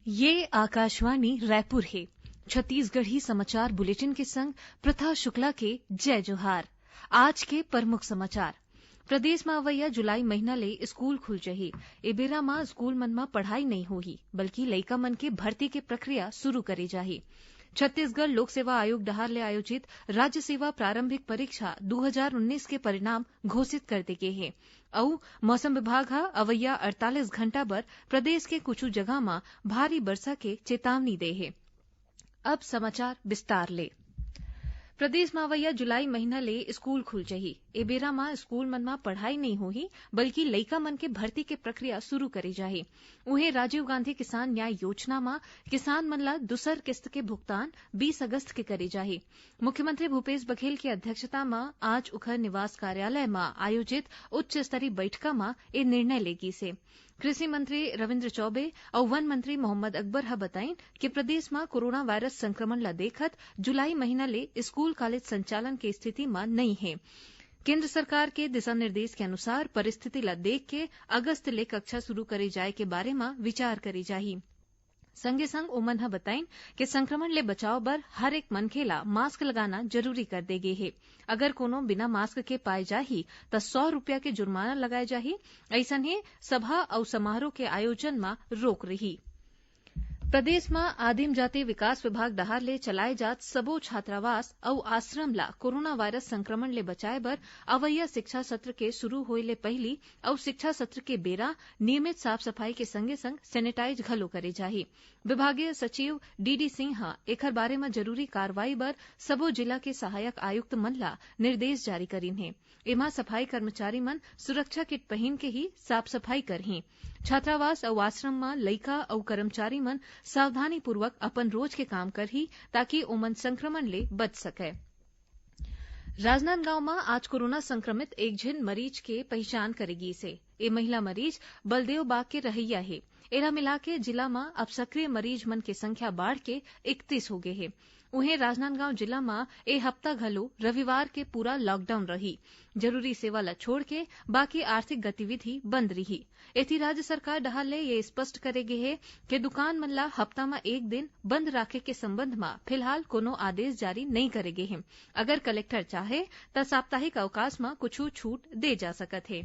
ये आकाशवाणी रायपुर है। छत्तीसगढ़ी समाचार बुलेटिन के संग प्रथा शुक्ला के जय जोहार। आज के प्रमुख समाचार। प्रदेश में अवैया जुलाई महीना ले स्कूल खुल जही। ए बेरा में स्कूल मन में पढ़ाई नहीं होही, बल्कि लइका मन के भर्ती के प्रक्रिया शुरू करे जाही। छत्तीसगढ़ लोक सेवा आयोग डहार ले आयोजित राज्य सेवा प्रारंभिक परीक्षा 2019 के परिणाम घोषित कर दे गए हैं। और मौसम विभाग हा अवैया 48 घंटा बर प्रदेश के कुछ जगह में भारी वर्षा के चेतावनी दे है। अब समाचार विस्तार ले। प्रदेश में अवैया जुलाई महीना ले स्कूल खुल जही। ए बेरा में स्कूल मन में पढ़ाई नहीं होही, बल्कि लइका मन के भर्ती के प्रक्रिया शुरू करे जाही। उहें राजीव गांधी किसान न्याय योजना में किसान मन ला दूसर किस्त के भुगतान 20 अगस्त के करे जाही। मुख्यमंत्री भूपेश बघेल की अध्यक्षता में आज उखर निवास कार्यालय में आयोजित उच्च स्तरीय बैठक में ये निर्णय लेगी से। कृषि मंत्री रविन्द्र चौबे और वन मंत्री मोहम्मद अकबर हा बताइन कि प्रदेश में कोरोना वायरस संक्रमण ला देखत जुलाई महीना ले स्कूल कॉलेज संचालन के स्थिति में नहीं है। केंद्र सरकार के दिशा निर्देश के अनुसार परिस्थिति ला देख के अगस्त ले कक्षा शुरू करे जाए के बारे में विचार करी जाही। संगे संग ओमन हा बताइन कि संक्रमण ले बचाव बर हर एक मनखे ला मास्क लगाना जरूरी कर दे गे हे। अगर कोनो बिना मास्क के पाए जाही त 100 रुपया के जुर्माना लगाए जाही। ऐसन ही सभा और समारोह के आयोजन में रोक रही। प्रदेश में आदिम जाति विकास विभाग डहार ले चलाए जात सबो छात्रावास और आश्रम ला कोरोना वायरस संक्रमण ले बचाए बर अवैया शिक्षा सत्र के शुरू होए ले पहली और शिक्षा सत्र के बेरा नियमित साफ सफाई के संगे संग सैनिटाइज घलो करे जाही। विभागीय सचिव डीडी सिंह हा एखर बारे में जरूरी कार्रवाई बर सबो जिला के सहायक आयुक्त मन ला निर्देश जारी करीन है। एमा सफाई कर्मचारी मन सुरक्षा किट पहन के ही साफ सफाई करही। छात्रावास और आश्रम में लइका और कर्मचारी मन सावधानी पूर्वक अपन रोज के काम करही, ताकि ओमन संक्रमण ले बच सके। राजनांदगांव में आज कोरोना संक्रमित एक झिन मरीज के पहचान करेगी से। ये महिला मरीज बलदेव बाग के रहैया है। एरा मिला के जिला में अब सक्रिय मरीज मन के संख्या बढ़ के 31 हो गए है। उन्हें राजनांदगांव जिला में ए हफ्ता घलो रविवार के पूरा लॉकडाउन रही। जरूरी सेवा ला छोड़ के बाकी आर्थिक गतिविधि बंद रही। एथी राज्य सरकार डहार ले ये स्पष्ट करे गे है कि दुकान मन ला हफ्ता में एक दिन बंद राखे के संबंध में फिलहाल कोनो आदेश जारी नहीं करे गे है। अगर कलेक्टर चाहे त साप्ताहिक अवकाश में कुछ छूट दे जा सकत है।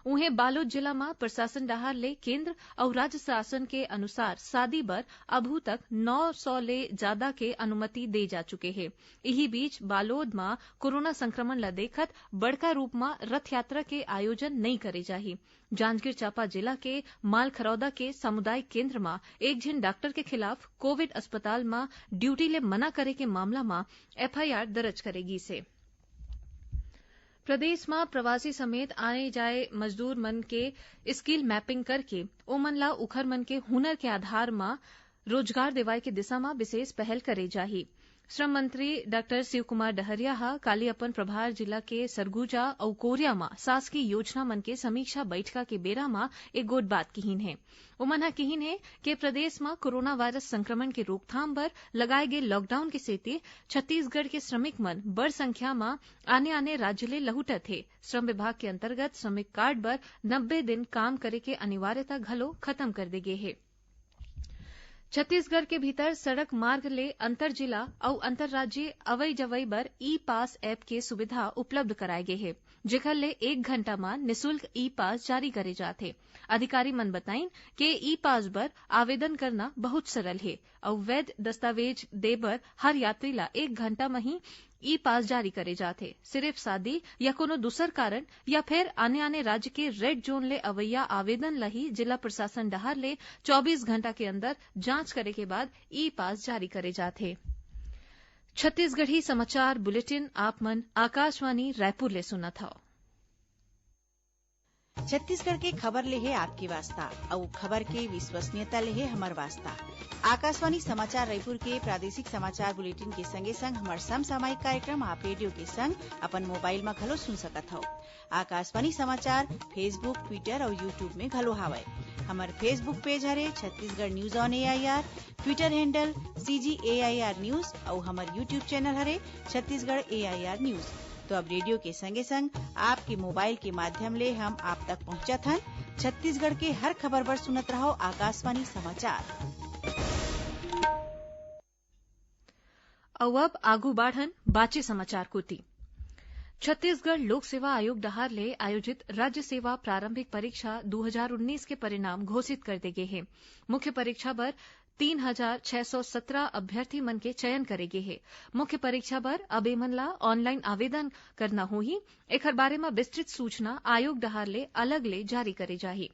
उन्हें बालोद जिला में प्रशासन डहार ले केंद्र और राज्य शासन के अनुसार शादी बर अभू तक 900 ले ज्यादा के अनुमति दे जा चुके हैं। यही बीच बालोद में कोरोना संक्रमण ला देखत बड़का रूप में रथ यात्रा के आयोजन नहीं करे जाही। जांजगीर चांपा जिला के मालखरौदा के सामुदायिक केंद्र में एक झिन डॉक्टर के खिलाफ कोविड अस्पताल में ड्यूटी ले मना करे के मामला में एफआईआर दर्ज करेगी से। प्रदेश में प्रवासी समेत आए जाए मजदूर मन के स्किल मैपिंग करके ओमन ला उखर मन के हुनर के आधार में रोजगार देवाए के दिशा में विशेष पहल करे जाही। श्रम मंत्री डॉक्टर शिव कुमार डहरिया हा काली अपन प्रभार जिला के सरगुजा और कोरिया में शासकीय योजना मन के समीक्षा बैठका के बेरा में एक गोट बात कहीन है। उमन हा कहीन है कि प्रदेश में कोरोना वायरस संक्रमण के रोकथाम बर लगाए गए लॉकडाउन के सेती छत्तीसगढ़ के श्रमिक मन बड़ संख्या में आने राज्य ले लहुटत है। श्रम विभाग के अंतर्गत श्रमिक कार्ड बर 90 दिन काम करे के अनिवार्यता घलो खत्म कर दे गए है। छत्तीसगढ़ के भीतर सड़क मार्ग ले अंतर जिला और अंतर्राज्यीय अवई जवई बर ई पास ऐप के सुविधा उपलब्ध कराए गए है, जेखर ले 1 घंटा में निःशुल्क ई पास जारी करे जाथे। अधिकारी मन बताइन कि ई पास बर आवेदन करना बहुत सरल है और वैध दस्तावेज दे बर हर यात्री ला 1 घंटा में ही ई पास जारी करे जाथे। सिर्फ शादी या कोनो दूसर कारण या फिर आने राज्य के रेड जोन ले अवैया आवेदन लही जिला प्रशासन डहार ले 24 घंटा के अंदर जांच करे के बाद ई पास जारी करे जाथे। छत्तीसगढ़ी समाचार बुलेटिन आप मन आकाशवाणी रायपुर ले सुनत हव। छत्तीसगढ़ के खबर ले है आपकी वास्ता और खबर के विश्वसनीयता ले है हमार वास्ता। आकाशवाणी समाचार रायपुर के प्रादेशिक समाचार बुलेटिन के संगे संग हमार समसामयिक कार्यक्रम आप रेडियो के संग अपन मोबाइल में घलो सुन सकत हो। आकाशवाणी समाचार फेसबुक, ट्विटर और यूट्यूब में घलो हावय। हमार फेसबुक पेज हरे Chhattisgarh news on AIR, Twitter handle CGAIR news और हमार यूट्यूब चैनल हरे छत्तीसगढ़ AIR न्यूज। तो अब रेडियो के संगे संग आपके मोबाइल के माध्यम ले हम आप तक पहुंचत हन। छत्तीसगढ़ के हर खबर पर सुनत रहो आकाशवाणी समाचार। अब आगू बाढ़न बाचे समाचार कोती। छत्तीसगढ़ लोक सेवा आयोग डहार ले आयोजित राज्य सेवा प्रारंभिक परीक्षा 2019 के परिणाम घोषित कर दे गए हैं। मुख्य परीक्षा बर 3,617 अभ्यर्थी मन के चयन करे गे हे। मुख्य परीक्षा बर अब एमन ला ऑनलाइन आवेदन करना होही। एकर बारे में विस्तृत सूचना आयोग डहार ले अलग ले जारी करे जाही।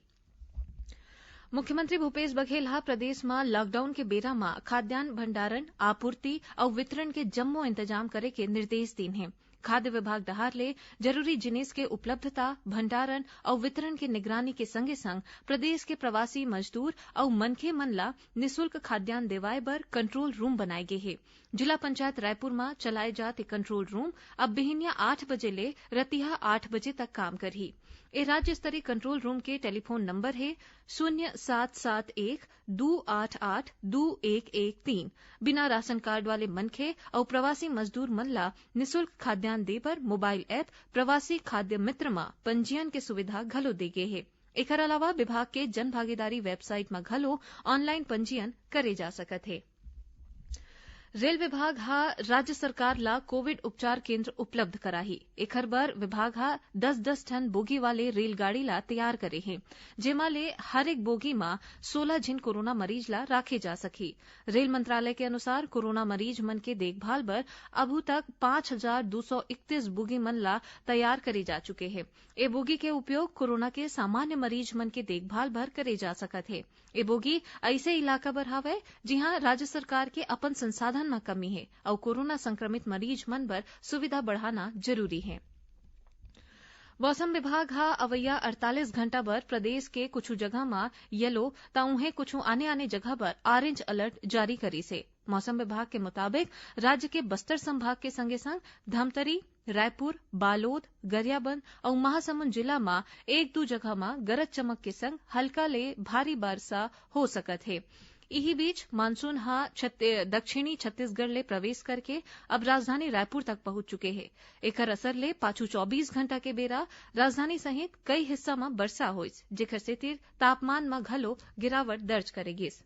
मुख्यमंत्री भूपेश बघेल हा प्रदेश में लॉकडाउन के बेरा में खाद्यान्न भंडारण, आपूर्ति और वितरण के जम्मो इंतजाम करे के निर्देश दीन हैं। खाद्य विभाग डहार ले जरूरी जिनिस के उपलब्धता, भंडारण और वितरण के निगरानी के संगे संग प्रदेश के प्रवासी मजदूर और मनखे मन ला निःशुल्क खाद्यान्न देवाए बर कंट्रोल रूम बनाए गे हे। जिला पंचायत रायपुर में चलाए जात कंट्रोल रूम अब बिहनिया 8 बजे ले रतिहा 8 बजे तक काम करही। ए राज्य स्तरीय कंट्रोल रूम के टेलीफोन नंबर है 0771 288 2113। बिना राशन कार्ड वाले मनखे और प्रवासी मजदूर मन ला निःशुल्क खाद्यान्न दे बर मोबाइल ऐप प्रवासी खाद्य मित्र में पंजीयन के सुविधा घलो दे गे हे। एकर अलावा विभाग के जन भागीदारी वेबसाइट में घलो ऑनलाइन पंजीयन करे जा सकत है। रेल विभाग हा राज्य सरकार ला कोविड उपचार केंद्र उपलब्ध कराही। एकर बर विभाग हा 10-10 टन बोगी वाले रेलगाड़ी ला तैयार करे हैं, जेमा ले हर एक बोगी में 16 जिन कोरोना मरीज ला राखे जा सकी। रेल मंत्रालय के अनुसार कोरोना मरीज मन के देखभाल बर अभू तक 5,231 बोगी मन ला तैयार करे जा चुके हैं। ए बोगी के उपयोग कोरोना के सामान्य मरीज मन के देखभाल बर करे जा सकत है। ए बोगी ऐसे इलाका बर हावय जिहां राज्य सरकार के अपन संसाधन में कमी है और कोरोना संक्रमित मरीज मन बर सुविधा बढ़ाना जरूरी है। मौसम विभाग हा अवैया 48 घंटा बर प्रदेश के कुछ जगह में येलो ता उन्हें कुछ आने जगह पर ऑरेंज अलर्ट जारी करी से। मौसम विभाग के मुताबिक राज्य के बस्तर संभाग के संगे संग धमतरी, रायपुर, बालोद, गरियाबंद और महासमुंद जिला में 1-2 जगह में गरज चमक के संग हल्का ले भारी वर्षा हो सकत है। इही बीच मानसून हा दक्षिणी छत्तीसगढ़ ले प्रवेश करके अब राजधानी रायपुर तक पहुंच चुके हैं। एकर असर ले पाछू 24 घंटा के बेरा राजधानी सहित कई हिस्सा में वर्षा होइस, जेकर सेतिर तापमान में घलो गिरावट दर्ज करेगिस।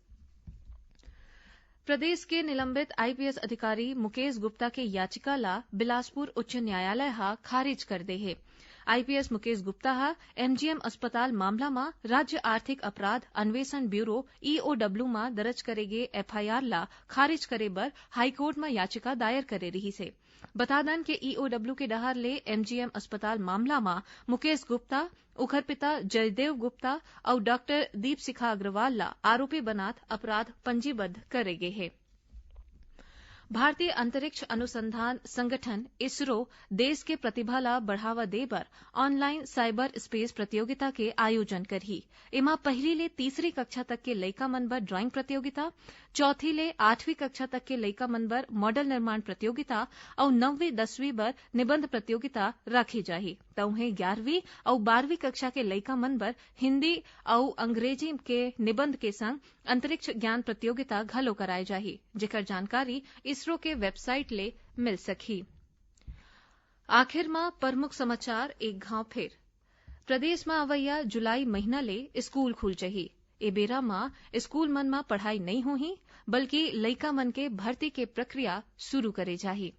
प्रदेश के निलंबित आईपीएस अधिकारी मुकेश गुप्ता के याचिका ला बिलासपुर उच्च न्यायालय हा खारिज कर दे है। आईपीएस मुकेश गुप्ता हा एमजीएम अस्पताल मामला में राज्य आर्थिक अपराध अन्वेषण ब्यूरो ईओडब्ल्यू में दर्ज करे गे एफआईआर ला खारिज करे बर हाईकोर्ट में याचिका दायर करे रही से। बता दन के ईओडब्ल्यू के डहार ले एमजीएम अस्पताल मामला में मुकेश गुप्ता, उखर पिता जयदेव गुप्ता और डॉक्टर दीपशिखा अग्रवाल ला आरोपी बनात अपराध पंजीबद्ध करे गे है। भारतीय अंतरिक्ष अनुसंधान संगठन इसरो देश के प्रतिभा ला बढ़ावा दे बर ऑनलाइन साइबर स्पेस प्रतियोगिता के आयोजन करही। एमा पहली ले तीसरी कक्षा तक के लइका मन बर ड्राइंग प्रतियोगिता, चौथी ले 8वीं कक्षा तक के लइका मन बर मॉडल निर्माण प्रतियोगिता और 9वीं 10वीं बर निबंध प्रतियोगिता रखी जाही। तउहें 11वीं और 12वीं कक्षा के लइका मन बर हिंदी और अंग्रेजी के निबंध के संग अंतरिक्ष ज्ञान प्रतियोगिता घलो कराए जाही, जेकर जानकारी इसरो के वेबसाइट ले मिल सकी। आखिर में प्रमुख समाचार एक घाव फिर। प्रदेश में अवैया जुलाई महीना ले स्कूल खुल जही। ए बेरा में स्कूल मन में पढ़ाई नहीं होही, बल्कि लइका मन के भर्ती के प्रक्रिया शुरू करे जाही।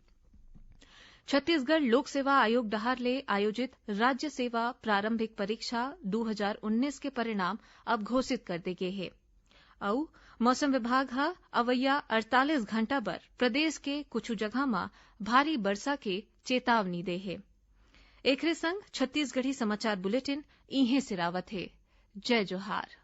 छत्तीसगढ़ लोक सेवा आयोग डहार ले आयोजित राज्य सेवा प्रारंभिक परीक्षा 2019 के परिणाम अब घोषित कर दे गए हैं। और मौसम विभाग हा अवैया 48 घंटा बर प्रदेश के कुछ जगह में भारी वर्षा के चेतावनी दे है। एकरे संग छत्तीसगढ़ी समाचार बुलेटिन इहे सिरावत है। जय जोहार।